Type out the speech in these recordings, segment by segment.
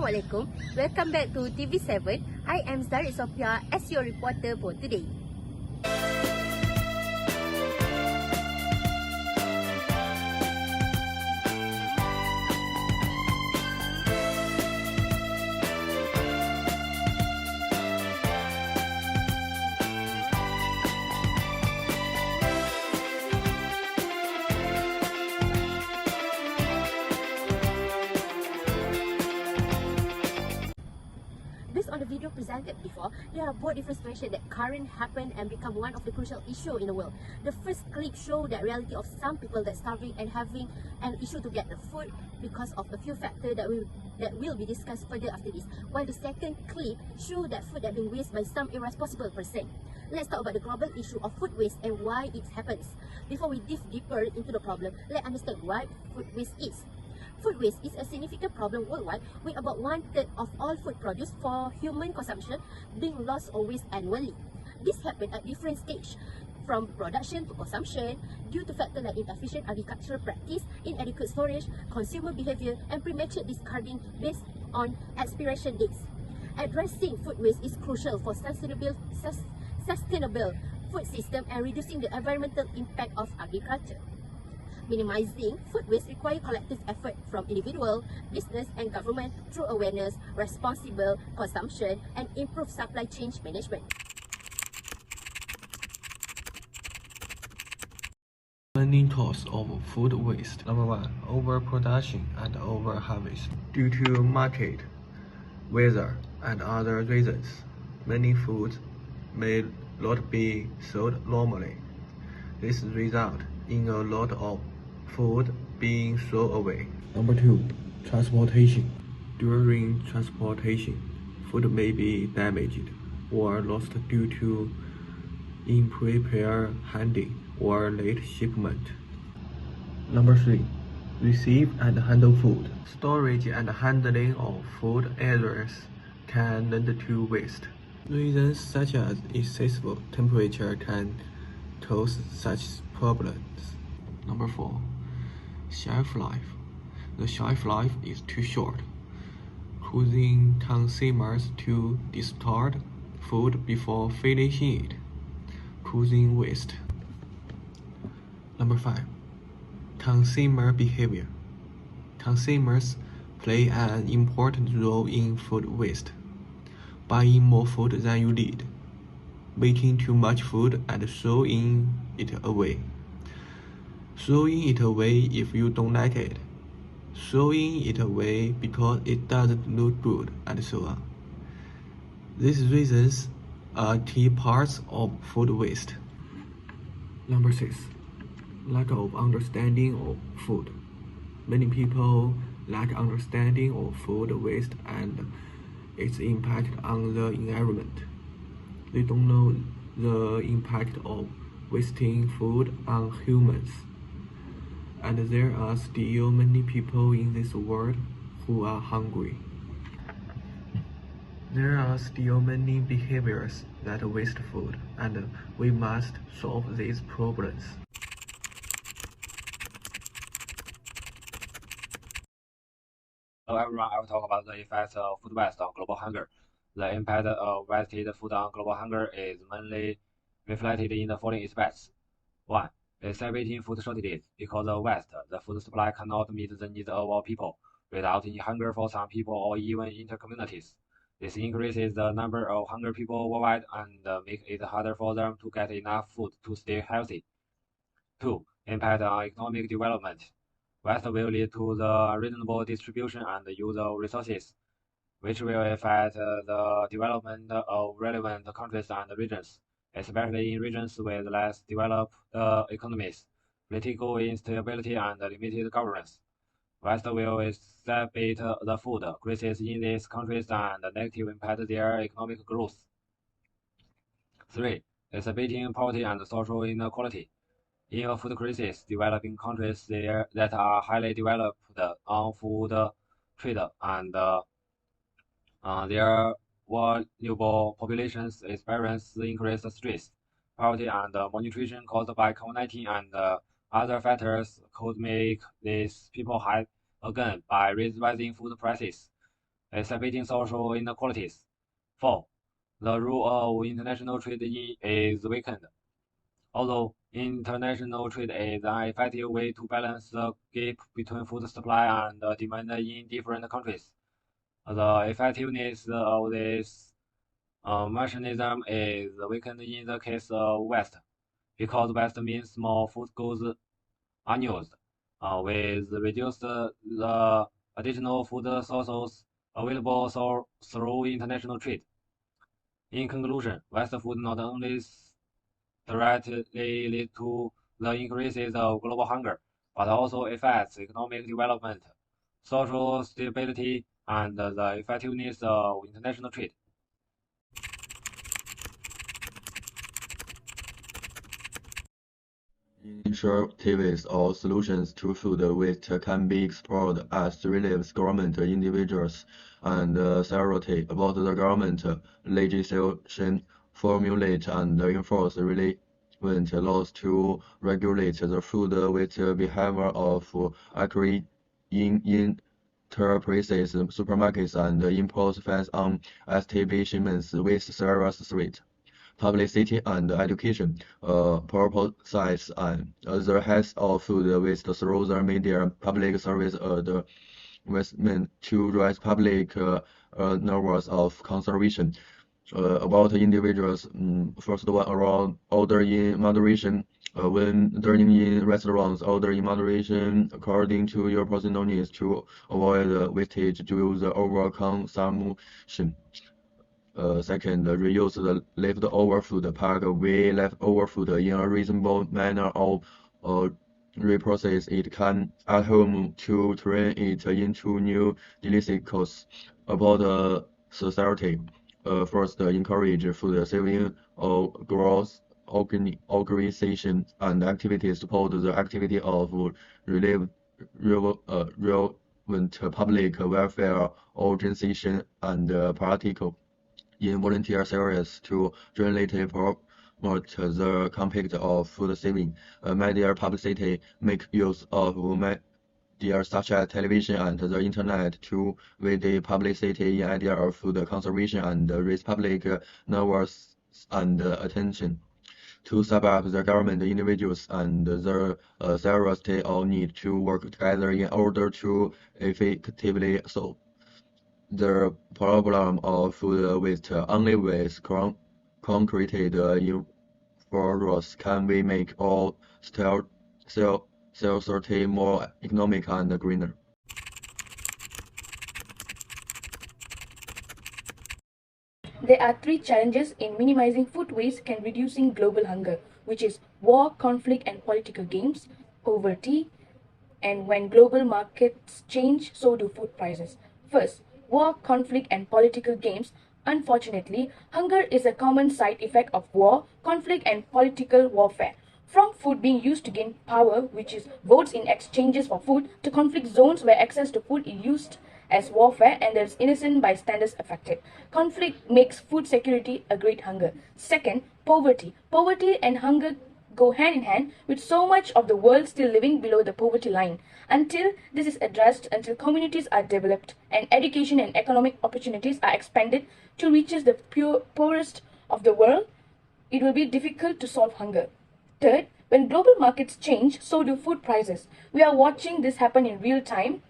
Assalamualaikum. Welcome back to TV7. I am Zarith Sofea as your reporter for today. Based on the video presented before, there are both different situations that currently happen and become one of the crucial issues in the world. The first clip shows the reality of some people that starving and having an issue to get the food because of a few factors that will be discussed further after this. While the second clip shows that food that being wasted by some irresponsible person. Let's talk about the global issue of food waste and why it happens. Before we dive deeper into the problem, let's understand what food waste is. Food waste is a significant problem worldwide, with about 1/3 of all food produced for human consumption being lost or wasted annually. This happens at different stages, from production to consumption, due to factors like inefficient agricultural practice, inadequate storage, consumer behavior, and premature discarding based on expiration dates. Addressing food waste is crucial for sustainable food system and reducing the environmental impact of agriculture. Minimizing food waste requires collective effort from individual, business, and government through awareness, responsible consumption, and improved supply chain management. Main cause of food waste. Number 1. Overproduction and overharvest. Due to market, weather, and other reasons, many foods may not be sold normally. This results in a lot of food being thrown away. Number 2. Transportation. During transportation, food may be damaged or lost due to improper handling or late shipment. Number 3. Receive and handle food. Storage and handling of food errors can lead to waste. Reasons such as excessive temperature can cause such problems. Number 4. Shelf life. The shelf life is too short, causing consumers to discard food before finishing it, causing waste. Number 5. Consumer behavior. Consumers play an important role in food waste, buying more food than you need, making too much food and throwing it away. Throwing it away if you don't like it, throwing it away because it doesn't look good, and so on. These reasons are key parts of food waste. Number 6. Lack of understanding of food. Many people lack understanding of food waste and its impact on the environment. They don't know the impact of wasting food on humans. And there are still many people in this world who are hungry. There are still many behaviors that waste food, and we must solve these problems. Hello everyone, I will talk about the effects of food waste on global hunger. The impact of wasted food on global hunger is mainly reflected in the following aspects. 1. Exacerbating food shortages. Because of waste, the food supply cannot meet the needs of all people, resulting in hunger for some people or even inter-communities. This increases the number of hungry people worldwide and makes it harder for them to get enough food to stay healthy. 2. Impact on economic development. Waste will lead to the reasonable distribution and use of resources, which will affect the development of relevant countries and regions, especially in regions with less developed economies, political instability, and limited governance. Waste will exacerbate the food crisis in these countries and negatively impact their economic growth. 3. Exacerbating poverty and social inequality. In a food crisis, developing countries that are highly developed on food trade and their vulnerable populations experience increased stress, poverty, and malnutrition caused by COVID-19 and other factors could make these people hide again by rising food prices. exacerbating social inequalities. 4. The rule of international trade is weakened. Although international trade is an effective way to balance the gap between food supply and demand in different countries, the effectiveness of this mechanism is weakened in the case of West, because West means more food goes unused, with reduced the additional food sources available through international trade. In conclusion, West food not only directly lead to the increases of global hunger, but also affects economic development, social stability, and the effectiveness of international trade. Initiatives or solutions to food waste can be explored as reliefs government, individuals, and authority about the government legislation, formulate and enforce relevant laws to regulate the food waste behavior of enterprises, supermarkets, and impose fines on establishments with serious threat. Publicity and education purposes and the health of food waste through the media, public service advertisement to raise public awareness of conservation. About individuals, first one around order in moderation. When dining in restaurants, order in moderation according to your personal needs to avoid wastage due to the overconsumption. Second, reuse the leftover food, pack away leftover food in a reasonable manner, or reprocess it can at home to turn it into new delicious. About society, first, encourage food saving or growth organization and activities support the activity of relevant public welfare organization and practical in volunteer service to jointly promote the concept of food saving. Media publicity make use of media such as television and the internet to with the publicity in idea of food conservation and raise public awareness and attention. To sum up, the government, individuals, and the authority all need to work together in order to effectively solve the problem of food waste. Only with concrete efforts can we make all society more economic and greener. There are three challenges in minimizing food waste and reducing global hunger, which is war, conflict, and political games, poverty, and when global markets change, so do food prices. First, war, conflict, and political games. Unfortunately, hunger is a common side effect of war, conflict, and political warfare. From food being used to gain power, which is votes in exchanges for food, to conflict zones where access to food is used as warfare and there's innocent bystanders affected. Conflict makes food security a great hunger. Second, poverty. Poverty and hunger go hand in hand, with so much of the world still living below the poverty line. Until this is addressed, until communities are developed and education and economic opportunities are expanded to reach the poorest of the world, it will be difficult to solve hunger. Third, when global markets change, so do food prices. We are watching this happen in real time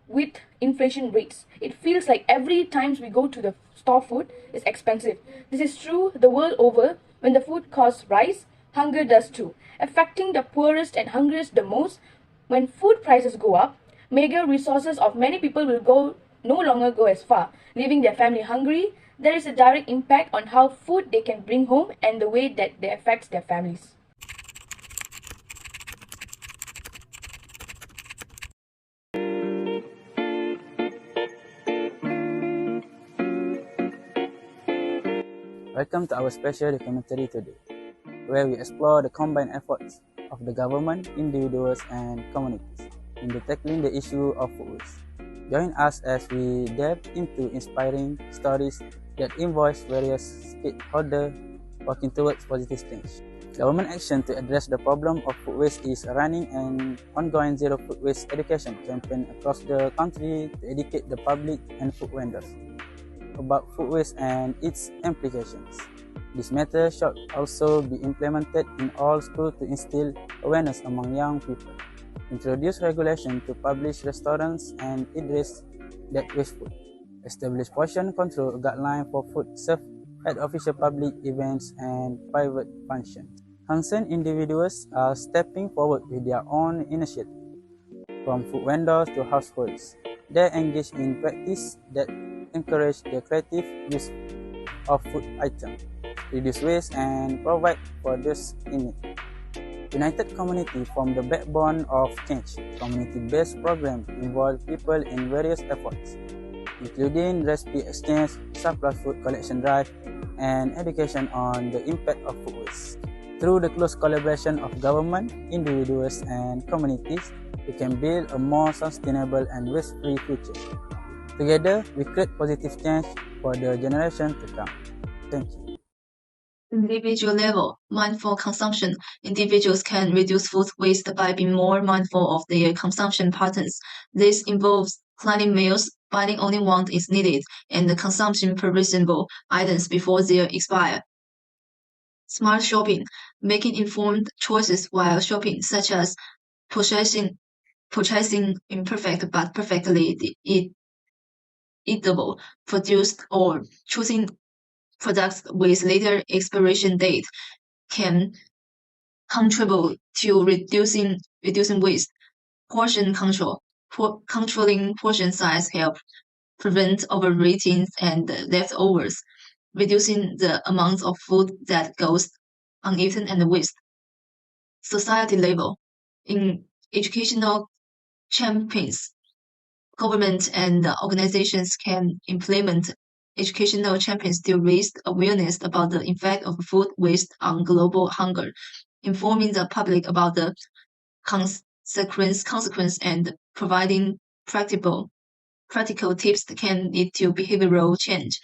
with inflation rates. It feels like every time we go to the store, food is expensive. This is true the world over. When the food costs rise, hunger does too, affecting the poorest and hungriest the most. When food prices go up, meager resources of many people will no longer go as far, leaving their family hungry. There is a direct impact on how food they can bring home and the way that they affects their families. Welcome to our special documentary today, where we explore the combined efforts of the government, individuals, and communities in tackling the issue of food waste. Join us as we delve into inspiring stories that involve various stakeholders working towards positive change. Government action to address the problem of food waste is running an ongoing zero food waste education campaign across the country to educate the public and food vendors about food waste and its implications. This matter should also be implemented in all schools to instill awareness among young people, introduce regulation to publish restaurants and eateries that waste food, establish portion control guidelines for food served at official public events and private functions. Concerned individuals are stepping forward with their own initiative, from food vendors to households. They engage in practice that encourage the creative use of food items, reduce waste, and provide for those in need. United Community form the backbone of change. Community-based programs involve people in various efforts, including recipe exchange, surplus food collection drive, and education on the impact of food waste. Through the close collaboration of government, individuals, and communities, we can build a more sustainable and waste-free future. Together, we create positive change for the generation to come. Thank you. Individual level, mindful consumption. Individuals can reduce food waste by being more mindful of their consumption patterns. This involves planning meals, buying only what is needed, and consumption perishable items before they expire. Smart shopping, making informed choices while shopping, such as purchasing imperfect but perfectly eatable produced or choosing products with later expiration date, can contribute to reducing waste. Portion control. Controlling portion size help prevent overeating and leftovers, reducing the amount of food that goes uneaten and waste. Society level. In educational champions, government and organizations can implement educational champions to raise awareness about the effect of food waste on global hunger, informing the public about the consequence and providing practical tips that can lead to behavioral change.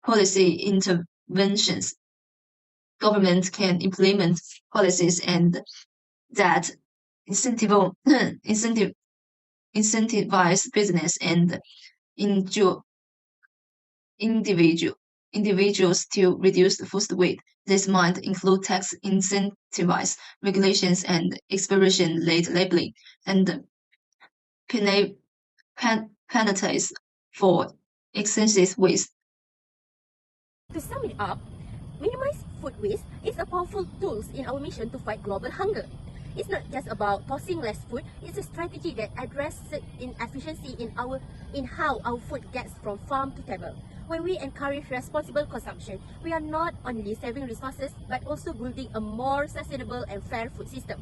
Policy interventions. Government can implement policies and that incentivize business and individuals to reduce the food waste. This might include tax incentives, regulations, and expiration-late labeling, and penalties for excessive waste. To sum it up, minimize food waste is a powerful tool in our mission to fight global hunger. It's not just about tossing less food, it's a strategy that addresses inefficiency in how our food gets from farm to table. When we encourage responsible consumption, we are not only saving resources but also building a more sustainable and fair food system.